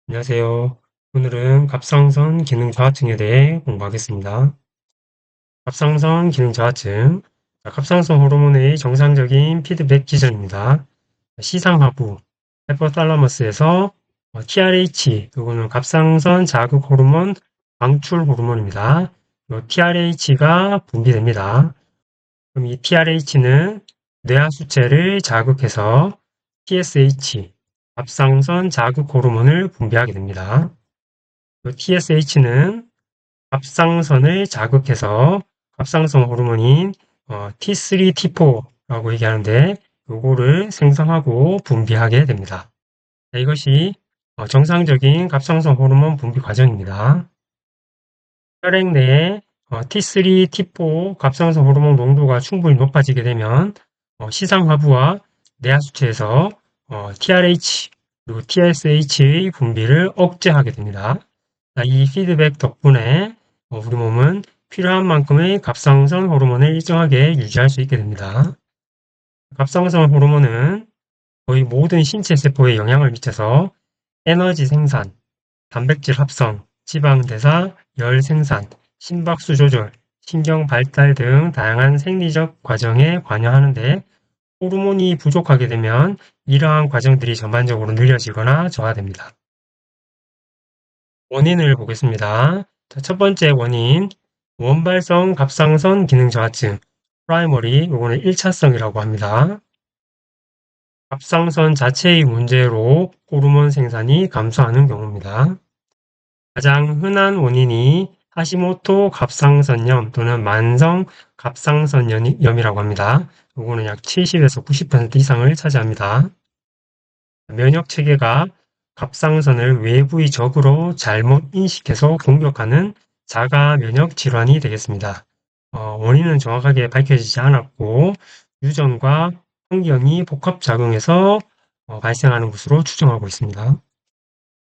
안녕하세요. 오늘은 갑상선 기능 저하증에 대해 공부하겠습니다. 갑상선 기능 저하증. 갑상선 호르몬의 정상적인 피드백 기전입니다. 시상하부, 하이포탈라머스에서 TRH, 이거는 갑상선 자극 호르몬 방출 호르몬입니다. TRH가 분비됩니다. 그럼 이 TRH는 뇌하수체를 자극해서 TSH, 갑상선 자극 호르몬을 분비하게 됩니다. TSH는 갑상선을 자극해서 갑상선 호르몬인 T3, T4라고 얘기하는데 요거를 생성하고 분비하게 됩니다. 이것이 정상적인 갑상선 호르몬 분비 과정입니다. 혈액 내에 T3, T4 갑상선 호르몬 농도가 충분히 높아지게 되면 시상하부와 뇌하수체에서 TRH 그리고 TSH의 분비를 억제하게 됩니다. 이 피드백 덕분에 우리 몸은 필요한 만큼의 갑상선 호르몬을 일정하게 유지할 수 있게 됩니다. 갑상선 호르몬은 거의 모든 신체 세포에 영향을 미쳐서 에너지 생산, 단백질 합성, 지방 대사, 열 생산, 심박수 조절, 신경 발달 등 다양한 생리적 과정에 관여하는데 호르몬이 부족하게 되면 이러한 과정들이 전반적으로 느려지거나 저하됩니다. 원인을 보겠습니다. 첫 번째 원인, 원발성 갑상선 기능 저하증, 프라이머리, 이거는 1차성이라고 합니다. 갑상선 자체의 문제로 호르몬 생산이 감소하는 경우입니다. 가장 흔한 원인이 하시모토 갑상선염 또는 만성 갑상선염이라고 합니다. 이거는 약 70에서 90% 이상을 차지합니다. 면역 체계가 갑상선을 외부의 적으로 잘못 인식해서 공격하는 자가 면역 질환이 되겠습니다. 원인은 정확하게 밝혀지지 않았고 유전과 환경이 복합작용해서 발생하는 것으로 추정하고 있습니다.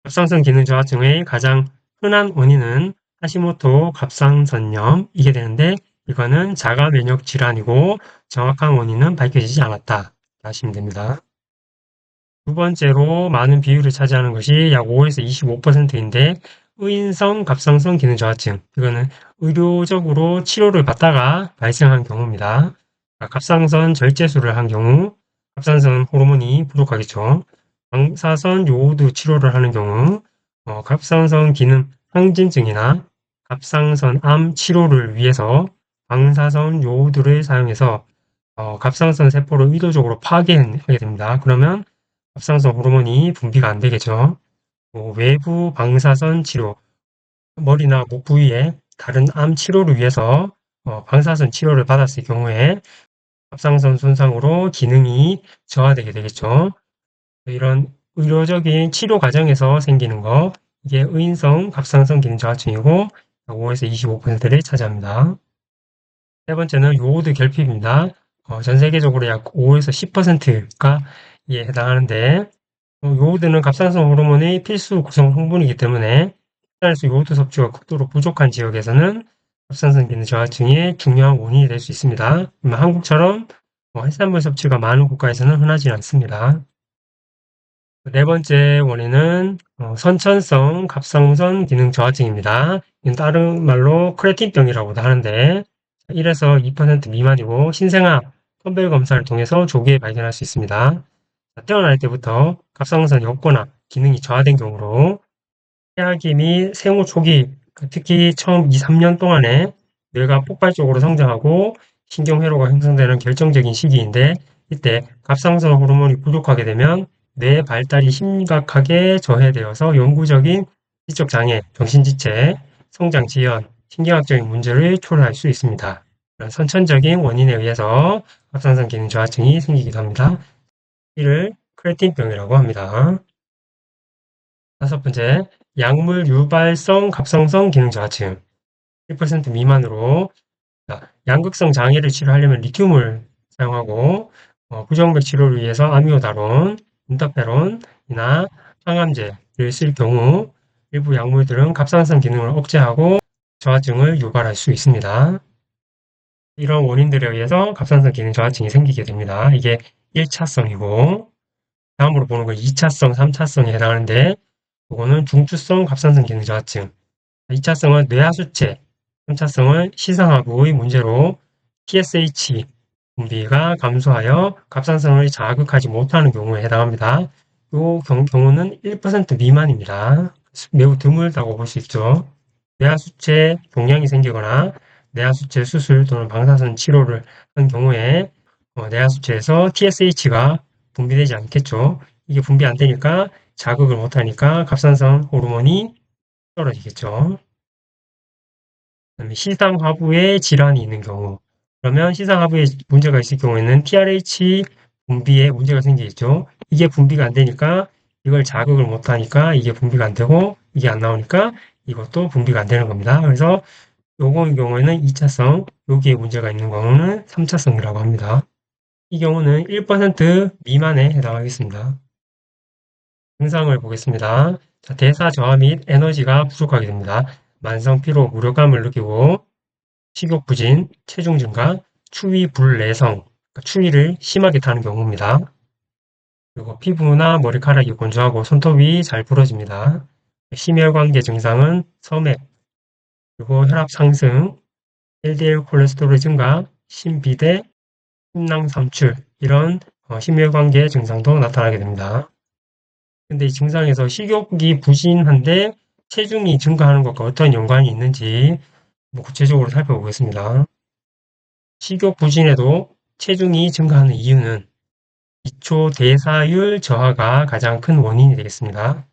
갑상선 기능 저하증의 가장 흔한 원인은 하시모토 갑상선염이게 되는데 이거는 자가 면역 질환이고 정확한 원인은 밝혀지지 않았다 하시면 됩니다. 두 번째로 많은 비율을 차지하는 것이 약 5에서 25%인데 의인성 갑상선 기능 저하증 이거는 의료적으로 치료를 받다가 발생한 경우입니다. 갑상선 절제술을 한 경우 갑상선 호르몬이 부족하겠죠. 방사선 요오드 치료를 하는 경우 갑상선 기능 항진증이나 갑상선암 치료를 위해서 방사선 요오드를 사용해서 갑상선 세포를 의도적으로 파괴하게 됩니다. 그러면 갑상선 호르몬이 분비가 안 되겠죠. 외부 방사선 치료, 머리나 목 부위에 다른 암 치료를 위해서 방사선 치료를 받았을 경우에 갑상선 손상으로 기능이 저하되게 되겠죠. 이런 의료적인 치료 과정에서 생기는 거, 이게 의인성 갑상선 기능 저하증이고 5에서 25%를 차지합니다. 세 번째는 요오드 결핍입니다. 전 세계적으로 약 5에서 10%가 에 해당하는데 요오드는 갑상선 호르몬의 필수 구성 성분이기 때문에 식단에서 요오드 섭취가 극도로 부족한 지역에서는 갑상선 기능 저하증의 중요한 원인이 될 수 있습니다. 한국처럼 해산물 섭취가 많은 국가에서는 흔하지 않습니다. 네 번째 원인은 선천성 갑상선 기능 저하증입니다. 이건 다른 말로 크레틴병이라고도 하는데 1에서 2% 미만이고 신생아 선별 검사를 통해서 조기에 발견할 수 있습니다. 태어날 때부터 갑상선이 없거나 기능이 저하된 경우로 태아기 및 생후 초기, 특히 처음 2, 3년 동안에 뇌가 폭발적으로 성장하고 신경회로가 형성되는 결정적인 시기인데 이때 갑상선 호르몬이 부족하게 되면 뇌 발달이 심각하게 저해되어서 영구적인 지적 장애, 정신지체, 성장 지연, 신경학적인 문제를 초래할 수 있습니다. 선천적인 원인에 의해서 갑상선 기능 저하증이 생기기도 합니다. 이를 크레틴병이라고 합니다. 다섯 번째, 약물 유발성 갑상선 기능 저하증 1% 미만으로 양극성 장애를 치료하려면 리튬을 사용하고 부정맥 치료를 위해서 아미오다론, 인터페론이나 항암제를 쓸 경우 일부 약물들은 갑상선 기능을 억제하고 저하증을 유발할 수 있습니다. 이런 원인들에 의해서 갑상선 기능 저하증이 생기게 됩니다. 이게 1차성이고 다음으로 보는 건 2차성, 3차성에 해당하는데 이거는 중추성 갑상선 기능 저하증. 2차성은 뇌하수체, 3차성은 시상하부의 문제로 TSH 분비가 감소하여 갑상선을 자극하지 못하는 경우에 해당합니다. 이 경우는 1% 미만입니다. 매우 드물다고 볼 수 있죠. 뇌하수체 종양이 생기거나 뇌하수체 수술 또는 방사선 치료를 한 경우에 뇌하수체에서 TSH가 분비되지 않겠죠. 이게 분비 안 되니까 자극을 못하니까 갑상선 호르몬이 떨어지겠죠. 그다음에 시상하부에 질환이 있는 경우, 그러면 시상하부에 문제가 있을 경우에는 TRH 분비에 문제가 생기겠죠. 이게 분비가 안 되니까 이걸 자극을 못 하니까 이게 분비가 안 되고 이게 안 나오니까 이것도 분비가 안 되는 겁니다. 그래서 요거의 경우에는 2차성, 여기에 문제가 있는 경우는 3차성이라고 합니다. 이 경우는 1% 미만에 해당하겠습니다. 증상을 보겠습니다. 자, 대사 저하 및 에너지가 부족하게 됩니다. 만성 피로, 무력감을 느끼고 식욕 부진, 체중 증가, 추위 불내성, 그러니까 추위를 심하게 타는 경우입니다. 그리고 피부나 머리카락이 건조하고 손톱이 잘 부러집니다. 심혈관계 증상은 서맥, 그리고 혈압 상승, LDL 콜레스테롤 증가, 심비대, 심낭 삼출 이런 심혈관계 증상도 나타나게 됩니다. 근데 이 증상에서 식욕이 부진한데 체중이 증가하는 것과 어떤 연관이 있는지 구체적으로 살펴보겠습니다. 식욕 부진에도 체중이 증가하는 이유는 기초 대사율 저하가 가장 큰 원인이 되겠습니다.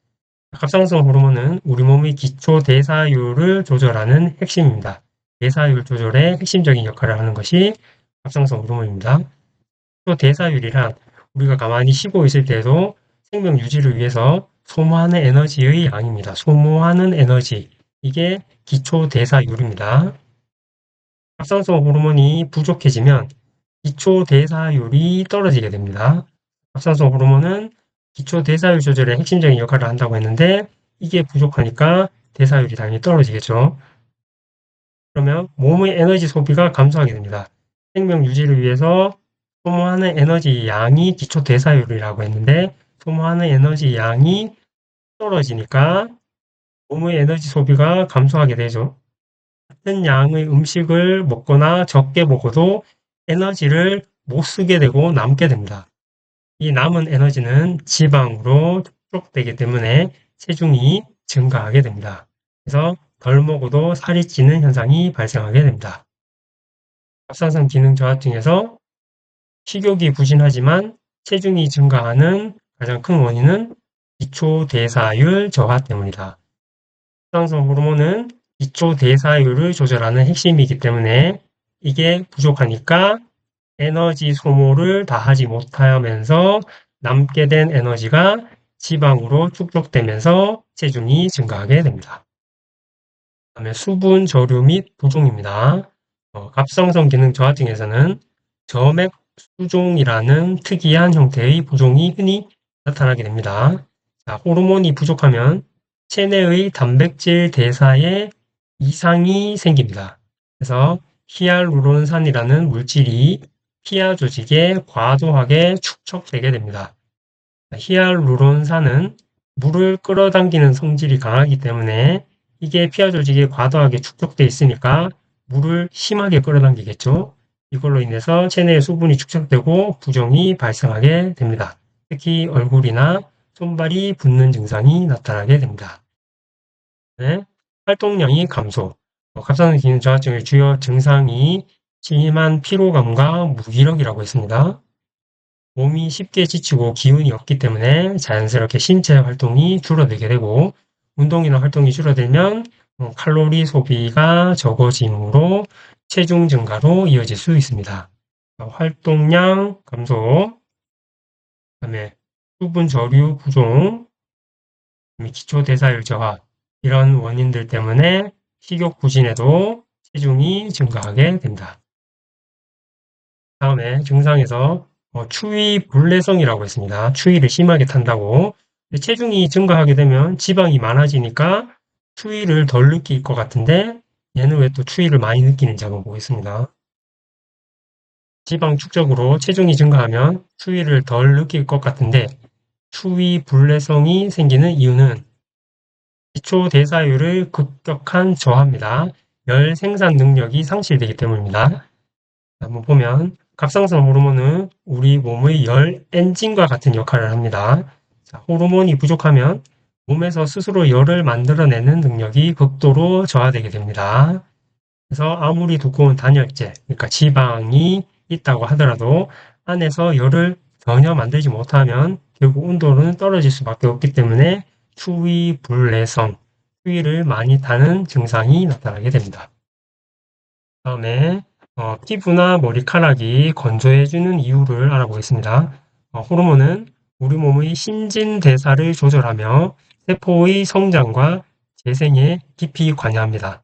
갑상선 호르몬은 우리 몸의 기초 대사율을 조절하는 핵심입니다. 대사율 조절에 핵심적인 역할을 하는 것이 갑상선 호르몬입니다. 기초 대사율이란 우리가 가만히 쉬고 있을 때도 생명 유지를 위해서 소모하는 에너지의 양입니다. 소모하는 에너지, 이게 기초 대사율입니다. 갑상선 호르몬이 부족해지면 기초 대사율이 떨어지게 됩니다. 갑상선 호르몬은 기초 대사율 조절에 핵심적인 역할을 한다고 했는데 이게 부족하니까 대사율이 당연히 떨어지겠죠. 그러면 몸의 에너지 소비가 감소하게 됩니다. 생명 유지를 위해서 소모하는 에너지 양이 기초 대사율이라고 했는데 소모하는 에너지 양이 떨어지니까 몸의 에너지 소비가 감소하게 되죠. 같은 양의 음식을 먹거나 적게 먹어도 에너지를 못 쓰게 되고 남게 됩니다. 이 남은 에너지는 지방으로 축적되기 때문에 체중이 증가하게 됩니다. 그래서 덜 먹어도 살이 찌는 현상이 발생하게 됩니다. 갑상선 기능 저하증에서 식욕이 부진하지만 체중이 증가하는 가장 큰 원인은 기초 대사율 저하 때문이다. 갑상선 호르몬은 기초 대사율을 조절하는 핵심이기 때문에 이게 부족하니까 에너지 소모를 다 하지 못하면서 남게 된 에너지가 지방으로 축적되면서 체중이 증가하게 됩니다. 다음에 수분 저류 및 부종입니다. 갑상선 기능 저하증에서는 점액 수종이라는 특이한 형태의 부종이 흔히 나타나게 됩니다. 자, 호르몬이 부족하면 체내의 단백질 대사에 이상이 생깁니다. 그래서 히알루론산이라는 물질이 피하 조직에 과도하게 축적되게 됩니다. 히알루론산은 물을 끌어당기는 성질이 강하기 때문에 이게 피하 조직에 과도하게 축적되어 있으니까 물을 심하게 끌어당기겠죠. 이걸로 인해서 체내에 수분이 축적되고 부종이 발생하게 됩니다. 특히 얼굴이나 손발이 붓는 증상이 나타나게 됩니다. 네, 활동량이 감소. 갑상선 기능 저하증의 주요 증상이 심한 피로감과 무기력이라고 했습니다. 몸이 쉽게 지치고 기운이 없기 때문에 자연스럽게 신체 활동이 줄어들게 되고 운동이나 활동이 줄어들면 칼로리 소비가 적어짐으로 체중 증가로 이어질 수 있습니다. 활동량 감소, 그다음에 수분 저류 부종, 기초 대사율 저하 이런 원인들 때문에 식욕 부진에도 체중이 증가하게 된다. 다음에 증상에서 추위 불내성이라고 했습니다. 추위를 심하게 탄다고. 체중이 증가하게 되면 지방이 많아지니까 추위를 덜 느낄 것 같은데 얘는 왜 또 추위를 많이 느끼는지 한번 보겠습니다. 지방 축적으로 체중이 증가하면 추위를 덜 느낄 것 같은데 추위 불내성이 생기는 이유는 기초 대사율을 급격한 저하입니다. 열 생산 능력이 상실되기 때문입니다. 한번 보면 갑상선 호르몬은 우리 몸의 열 엔진과 같은 역할을 합니다. 자, 호르몬이 부족하면 몸에서 스스로 열을 만들어내는 능력이 극도로 저하되게 됩니다. 그래서 아무리 두꺼운 단열재, 그러니까 지방이 있다고 하더라도 안에서 열을 전혀 만들지 못하면 결국 온도는 떨어질 수밖에 없기 때문에 추위, 불내성, 추위를 많이 타는 증상이 나타나게 됩니다. 다음에 피부나 머리카락이 건조해지는 이유를 알아보겠습니다. 호르몬은 우리 몸의 신진대사를 조절하며 세포의 성장과 재생에 깊이 관여합니다.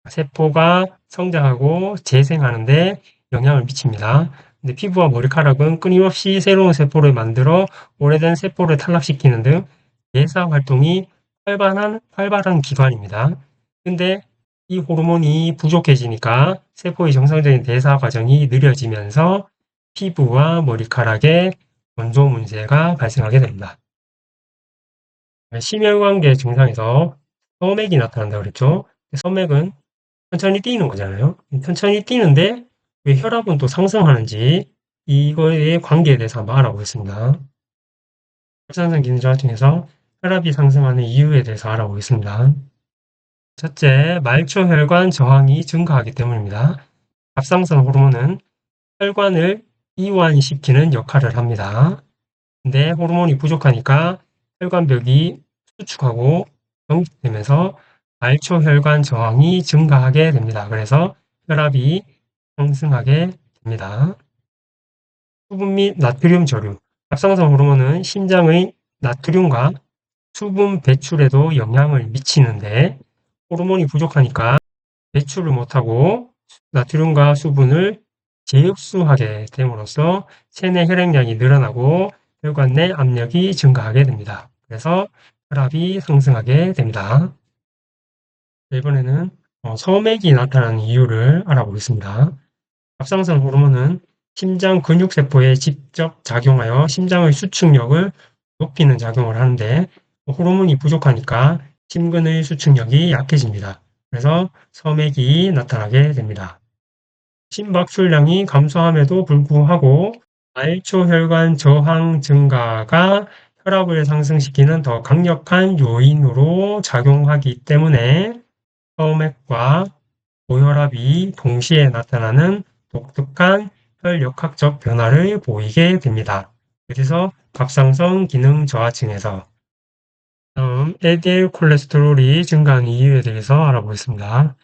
세포가 성장하고 재생하는데 영향을 미칩니다. 근데 피부와 머리카락은 끊임없이 새로운 세포를 만들어 오래된 세포를 탈락시키는 등 대사 활동이 활발한 기관입니다. 근데 이 호르몬이 부족해지니까 세포의 정상적인 대사 과정이 느려지면서 피부와 머리카락에 건조 문제가 발생하게 됩니다. 심혈관계 증상에서 서맥이 나타난다고 그랬죠. 서맥은 천천히 뛰는 거잖아요. 천천히 뛰는데 왜 혈압은 또 상승하는지 이거의 관계에 대해서 한번 알아보겠습니다. 갑상선 기능 저하 중에서 혈압이 상승하는 이유에 대해서 알아보겠습니다. 첫째, 말초혈관 저항이 증가하기 때문입니다. 갑상선 호르몬은 혈관을 이완시키는 역할을 합니다. 근데 호르몬이 부족하니까 혈관벽이 수축하고 경직되면서 말초혈관 저항이 증가하게 됩니다. 그래서 혈압이 상승하게 됩니다. 수분 및 나트륨 저류. 갑상선 호르몬은 심장의 나트륨과 수분 배출에도 영향을 미치는데 호르몬이 부족하니까 배출을 못하고 나트륨과 수분을 재흡수하게 됨으로써 체내 혈액량이 늘어나고 혈관 내 압력이 증가하게 됩니다. 그래서 혈압이 상승하게 됩니다. 이번에는 소맥이 나타나는 이유를 알아보겠습니다. 갑상선 호르몬은 심장 근육세포에 직접 작용하여 심장의 수축력을 높이는 작용을 하는데 호르몬이 부족하니까 심근의 수축력이 약해집니다. 그래서 소맥이 나타나게 됩니다. 심박출량이 감소함에도 불구하고 말초혈관 저항 증가가 혈압을 상승시키는 더 강력한 요인으로 작용하기 때문에 소맥과 고혈압이 동시에 나타나는 독특한 혈역학적 변화를 보이게 됩니다. 그래서 갑상선 기능 저하층에서 다음 LDL 콜레스테롤이 증가하는 이유에 대해서 알아보겠습니다.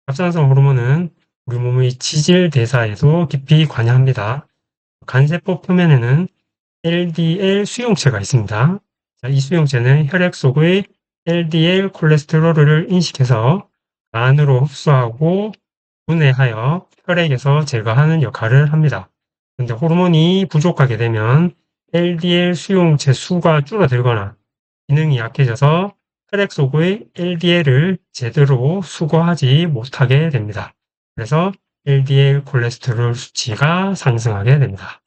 갑상선 호르몬은 우리 몸의 지질 대사에도 깊이 관여합니다. 간세포 표면에는 LDL 수용체가 있습니다. 이 수용체는 혈액 속의 LDL 콜레스테롤을 인식해서 안으로 흡수하고 분해하여 혈액에서 제거하는 역할을 합니다. 근데 호르몬이 부족하게 되면 LDL 수용체 수가 줄어들거나 기능이 약해져서 혈액 속의 LDL을 제대로 수거하지 못하게 됩니다. 그래서 LDL 콜레스테롤 수치가 상승하게 됩니다.